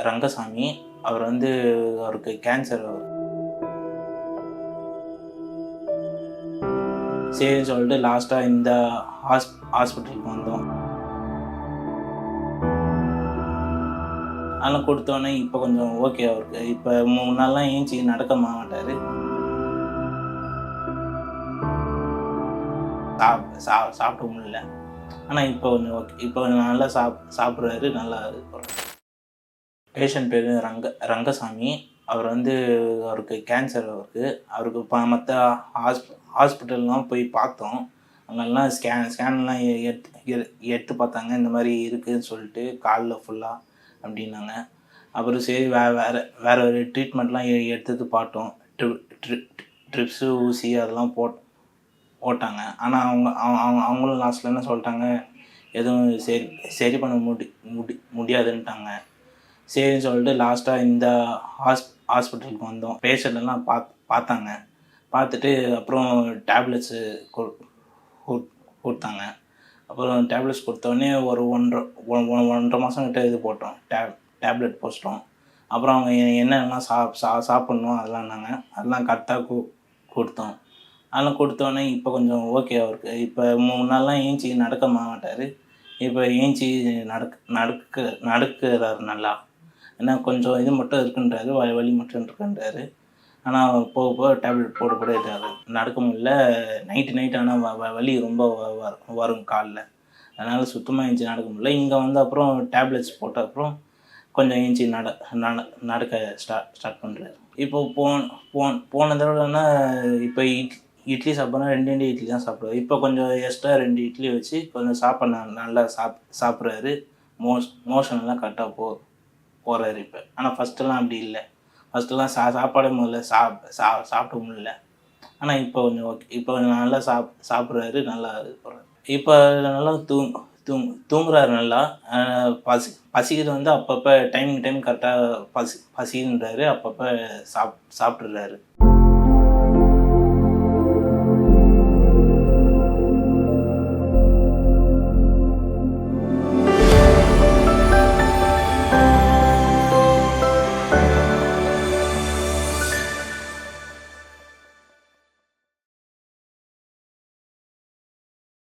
ரங்கசாமி. அவர் வந்து அவருக்கு கேன்சர். சரின்னு சொல்லிட்டு லாஸ்ட்டாக இந்த ஹாஸ்பிட்டலுக்கு வந்தோம். அதெல்லாம் கொடுத்தோன்னே இப்போ கொஞ்சம் ஓகே அவருக்கு. இப்போ 3 நாள்லாம் ஏஞ்சி நடக்க மாட்டார். சாப்பிட முடியல. ஆனால் இப்போ கொஞ்சம் ஓகே. இப்போ நல்லா சாப்பிட்றாரு, நல்லா இது பண்ணுறாரு. பேஷண்ட் பேர் ரங்கசாமி. அவர் வந்து அவருக்கு கேன்சர். அவருக்கு மற்ற ஹாஸ்பிட்டல்லாம் போய் பார்த்தோம். அங்கெல்லாம் ஸ்கேன்லாம் எடுத்து பார்த்தாங்க. இந்த மாதிரி இருக்குதுன்னு சொல்லிட்டு காலில் ஃபுல்லாக அப்படின்னாங்க. அப்புறம் சரி வேறு ஒரு ட்ரீட்மெண்ட்லாம் எடுத்து பார்த்தோம். ட்ரிப்ஸு, ஊசி அதெல்லாம் போட்டாங்க. ஆனால் அவங்களும் லாஸ்ட்டில் என்ன சொல்லிட்டாங்க, எதுவும் சரி பண்ண முடியாதுன்ட்டாங்க. சரின்னு சொல்லிட்டு லாஸ்ட்டாக இந்த ஹாஸ்பிட்டலுக்கு வந்தோம். பேஷண்ட்டெல்லாம் பார்த்தாங்க. பார்த்துட்டு அப்புறம் டேப்லெட்ஸு கொடுத்தாங்க. அப்புறம் டேப்லெட்ஸ் கொடுத்தோடனே ஒரு 1.5 மாதம் கிட்ட இது போட்டோம். டேப்லெட் போட்டோம். அப்புறம் அவங்க என்னென்னலாம் சாப்பிட்ணும் அதெல்லாம்னாங்க. அதெல்லாம் கரெக்டாக கொடுத்தோம். அதெல்லாம் கொடுத்தோன்னே இப்போ கொஞ்சம் ஓகே அவருக்கு. இப்போ 3 நாள்லாம் ஏஞ்சி நடக்க மாட்டார். இப்போ ஏஞ்சி நடக்கிறாரு நல்லா. ஏன்னா கொஞ்சம் இது மட்டும் இருக்குன்றாரு, வலி மட்டும் இருக்குன்றாரு. ஆனால் போக டேப்லெட் போட இருக்காரு. நடக்க முடியல. நைட்டு ஆனால் வலி ரொம்ப வரும் காலில். அதனால் சுத்தமாக ஏஞ்சி நடக்க முடியல. இங்கே வந்து அப்புறம் டேப்லெட்ஸ் போட்ட அப்புறம் கொஞ்சம் ஏஞ்சி நடக்க ஸ்டார்ட் பண்ணுறாரு. இப்போ போன தடவைன்னா இப்போ இட்லி சாப்பிட்றா 2 இட்லி தான் சாப்பிடுவார். இப்போ கொஞ்சம் எக்ஸ்ட்ரா 2 இட்லி வச்சு கொஞ்சம் சாப்பாடு நல்லா சாப்பிட்றாரு. மோஷன்லாம் கரெக்டாக போகிறாரு இப்போ. ஆனால் ஃபஸ்ட்டெல்லாம் அப்படி இல்லை. ஃபஸ்ட்டெல்லாம் சாப்பாடே முதல்ல சாப்பிட முடியல. ஆனால் இப்போ கொஞ்சம் ஓகே. இப்போ கொஞ்சம் நல்லா சாப்பிட்றாரு, நல்லா இது போகிறாரு. இப்போ நல்லா தூங்குறாரு நல்லா. பசிக்கிறது வந்து அப்பப்போ டைம் கரெக்டாக பசின்றாரு. அப்பப்போ சாப்பிட்றாரு.